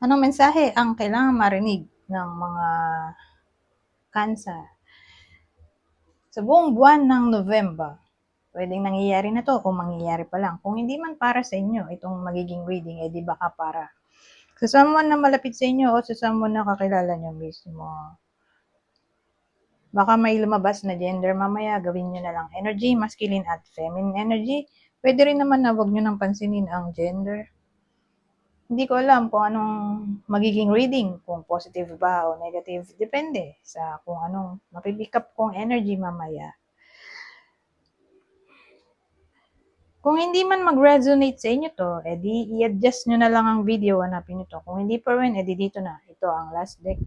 Anong mensahe ang kailangang marinig ng mga Cancer sa buong buwan ng November? Pwedeng nangyayari na to o mangyayari pa lang. Kung hindi man para sa inyo itong magiging reading, di baka para sa someone na malapit sa inyo o sa someone na kakilala nyo mismo. Baka may lumabas na gender mamaya, gawin nyo na lang energy, masculine at feminine energy. Pwede rin naman na wag nyo nang pansinin ang gender. Hindi ko alam kung anong magiging reading, kung positive ba o negative. Depende sa kung anong mapipick up kong energy mamaya. Kung hindi man mag-resonate sa inyo to, edi i-adjust nyo na lang ang video, hanapin nyo to. Kung hindi pa rin, edi dito na. Ito ang last deck.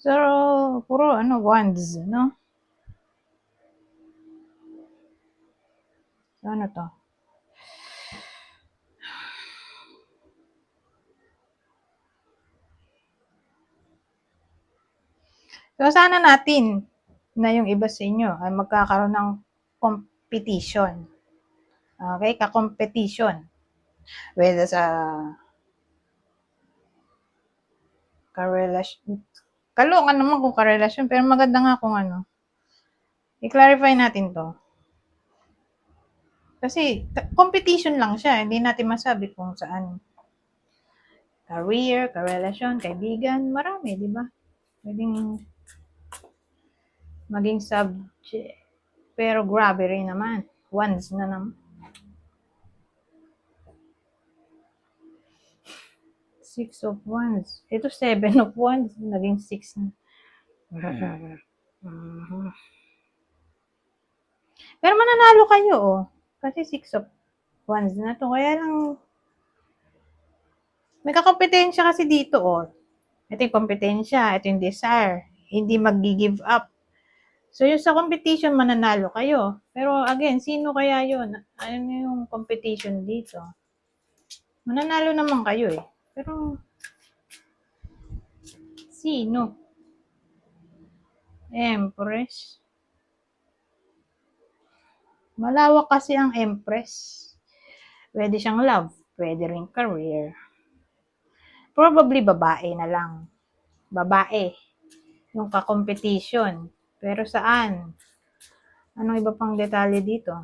So, puro wands, no? So, ano to? So, sana natin na yung iba sa inyo ay magkakaroon ng competition. Okay? Ka-competition. Whether sa karelasyon. Kaloka naman kung karelasyon, pero maganda nga kung ano. I-clarify natin to. Kasi, competition lang siya. Hindi natin masabi kung saan. Career, karelasyon, kaibigan, marami, di ba? Pwedeng maging subject. Pero grabe rin naman. Wands na naman. 6 of Wands. Ito 7 of Wands. Naging 6 na. Pero mananalo kayo, oh. Kasi 6 of Wands na to. Kaya lang, may kakompetensya kasi dito, oh. Ito yung kompetensya. Ito yung desire. Hindi mag-give up. So, yung sa competition, mananalo kayo. Pero, again, sino kaya yun? Ano yung competition dito? Mananalo naman kayo, eh. Pero, sino? Empress. Malawak kasi ang Empress. Pwede siyang love. Pwede rin career. Probably babae na lang. Babae. Yung ka-competition. Pero saan? Anong iba pang detalye dito?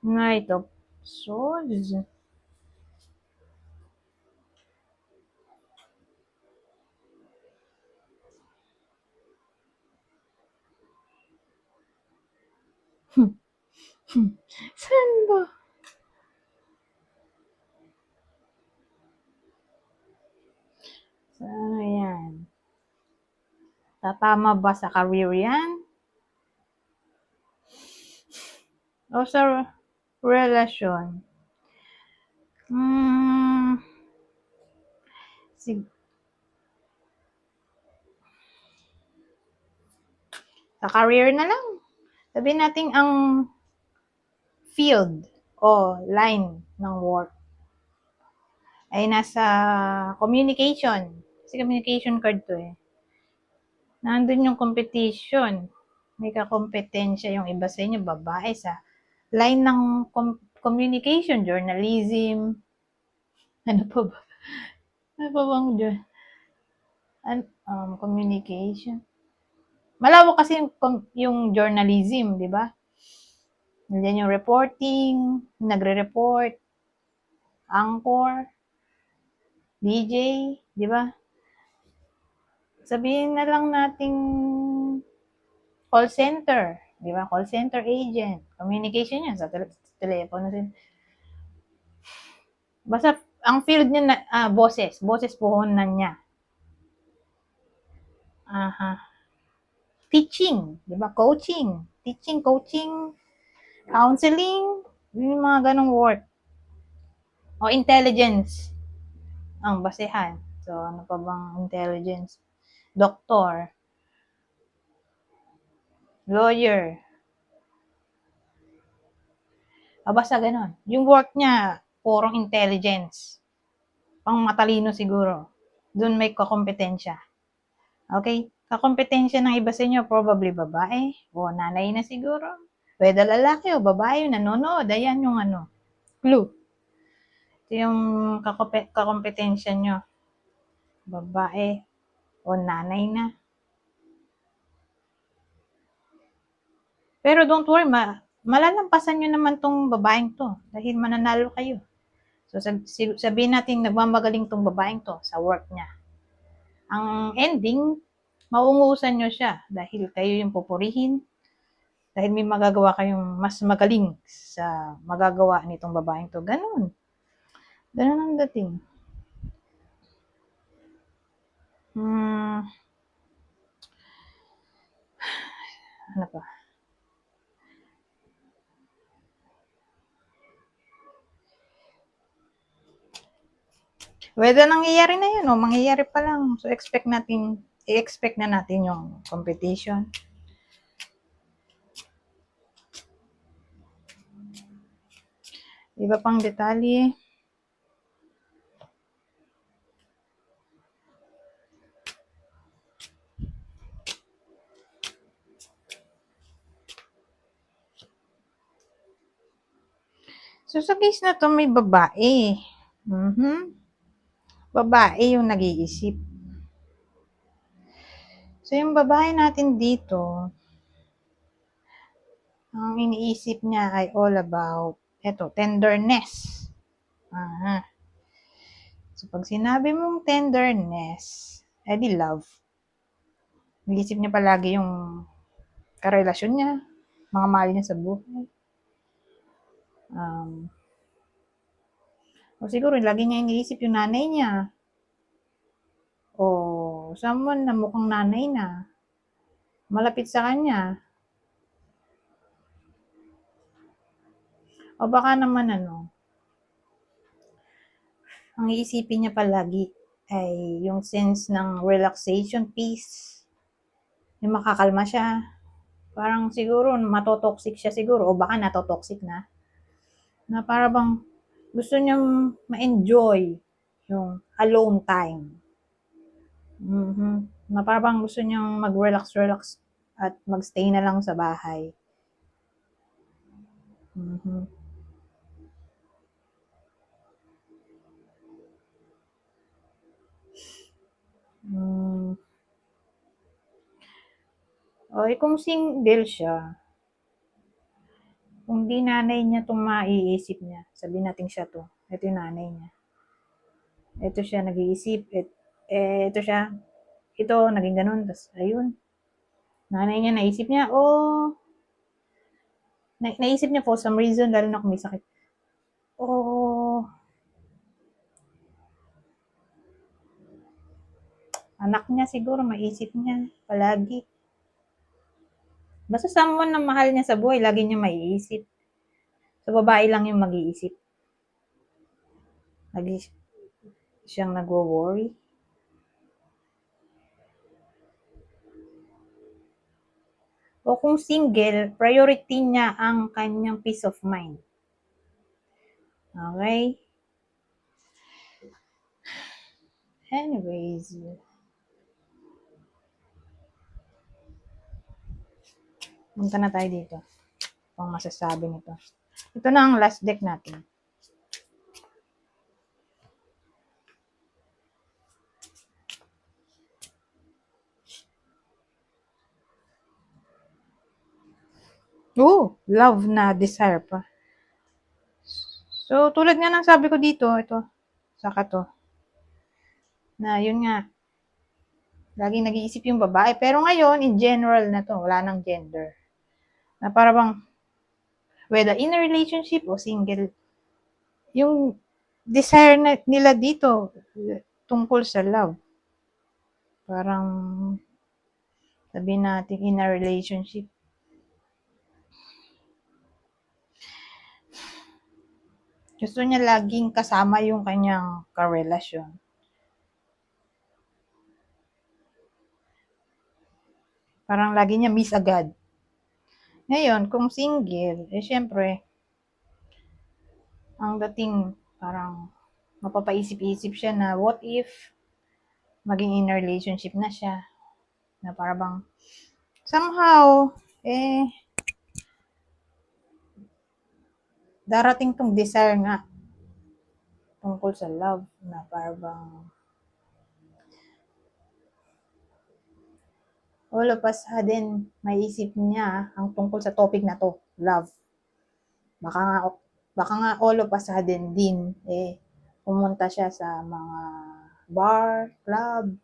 Knight of Swords. Saan ba? Ano yan? Tatama ba sa career yan? O sa relasyon? Sa career na lang. Sabihin natin ang field o line ng work ay nasa communication. Kasi communication card to eh. Nandun yung competition. May kakompetensya yung iba sa inyo, babae sa line ng communication, journalism. Ano pa ba? Ano pa bang communication? Malawak kasi yung journalism, di ba? Nandiyan yung reporting, nagre-report, anchor, DJ, di ba? Sabihin na lang nating call center, di ba? Call center agent, communication yan sa telepono. Basta ang field niya na boses puhunan niya. Aha. Teaching, di ba? Coaching. Teaching, coaching, counseling, yung mga ganong work. O intelligence ang basehan. So, ano pa bang intelligence? Doctor, lawyer, basta ganon. Yung work niya, purong intelligence. Pang matalino siguro. Doon may kakompetensya. Okay? Kakompetensya ng iba sa inyo, probably babae. O nanay na siguro. Pwede lalaki o babae yung nanonood. Ayan yung ano, clue. Ito yung kakompetensya nyo. Babae o nanay na. Pero don't worry, malalampasan nyo naman tong babaeng to. Dahil mananalo kayo. So, sabihin natin, nagmamagaling tong babaeng to sa work niya. Ang ending, maungusan nyo siya dahil kayo yung pupurihin, dahil may magagawa kayong mas magaling sa magagawa nitong babaeng to. Ganun. Ganun ang dating. Ano pa? Whether nangyayari na yun o mangyayari pa lang. So, i-expect na natin yung competition. Iba pang detalye. So, sa case na to, may babae. Babae yung nag-iisip. So, yung babae natin dito, ang iniisip niya ay all about, tenderness. So, pag sinabi mong tenderness, edi love. Nag-iisip niya palagi yung karelasyon niya, mga mahal niya sa buhay. O siguro, lagi niya iniisip yung nanay niya. O someone na mukhang nanay na. Malapit sa kanya. O baka naman ang iisipin niya palagi ay yung sense ng relaxation, peace. Yung makakalma siya. Parang siguro matotoxic siya siguro o baka natotoxic na. Na para bang gusto niyang ma-enjoy yung alone time. Na para bang gusto niyang mag-relax at magstay na lang sa bahay. O kung single siya, kung di nanay niya itong maiisip niya, sabihin natin siya to, ito yung nanay niya. Ito siya nag-iisip, ito siya, ito naging ganun, tapos ayun. Nanay niya, naisip niya, naisip niya for some reason, lalo na kung may sakit. Anak niya siguro, maisip niya palagi. Basta someone na mahal niya sa buhay, lagi niya maiisip. So, babae lang yung mag-iisip. Lagi siyang nagwo-worry. O kung single, priority niya ang kanyang peace of mind. Okay? Anyways, punta na tayo dito. Ang masasabi nito. Ito na ang last deck natin. Love na desire pa. So, tulad nga ng sabi ko dito, ito, saka to, na yun nga, laging nag-iisip yung babae. Pero ngayon, in general na to, wala nang gender. Na para bang, whether in a relationship o single, yung desire nila dito, tungkol sa love. Parang, Sabihin natin in a relationship. Gusto niya laging kasama yung kanyang karelasyon. Parang lagi niya miss agad. Ngayon, kung single, syempre, ang dating parang mapapaisip-isip siya na what if maging in a relationship na siya. Na parang somehow, darating tong desire nga tungkol sa love na parang all of a sudden may isip niya ang tungkol sa topic na to, love. Baka nga all of a sudden din pumunta siya sa mga bar, club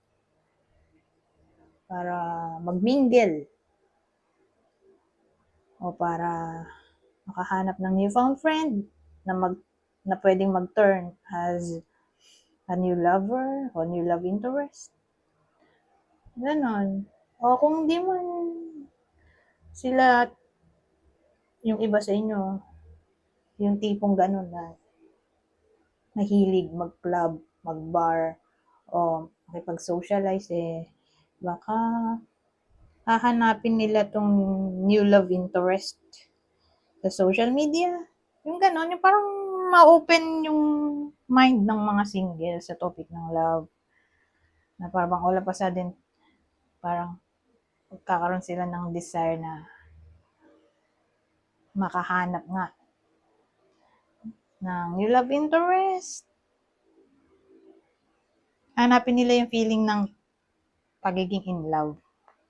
para magmingle o para makahanap ng newfound friend na pwedeng mag-turn as a new lover o new love interest. Ganon. O kung di man sila, yung iba sa inyo, yung tipong ganon na mahilig mag-club, mag-bar, o makipag-socialize, baka hahanapin nila tong new love interest sa social media. Yung ganon, yung parang ma-open yung mind ng mga single sa topic ng love. Na parang all of a sudden, parang magkakaroon sila ng desire na makahanap nga ng new love interest. Hanapin nila yung feeling ng pagiging in love.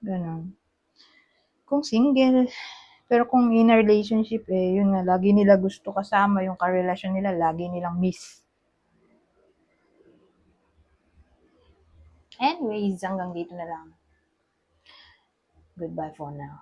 Ganon. Kung single, pero kung in a relationship, yun nga, lagi nila gusto kasama yung karelasyon nila, lagi nilang miss. Anyways, hanggang dito na lang. Goodbye for now.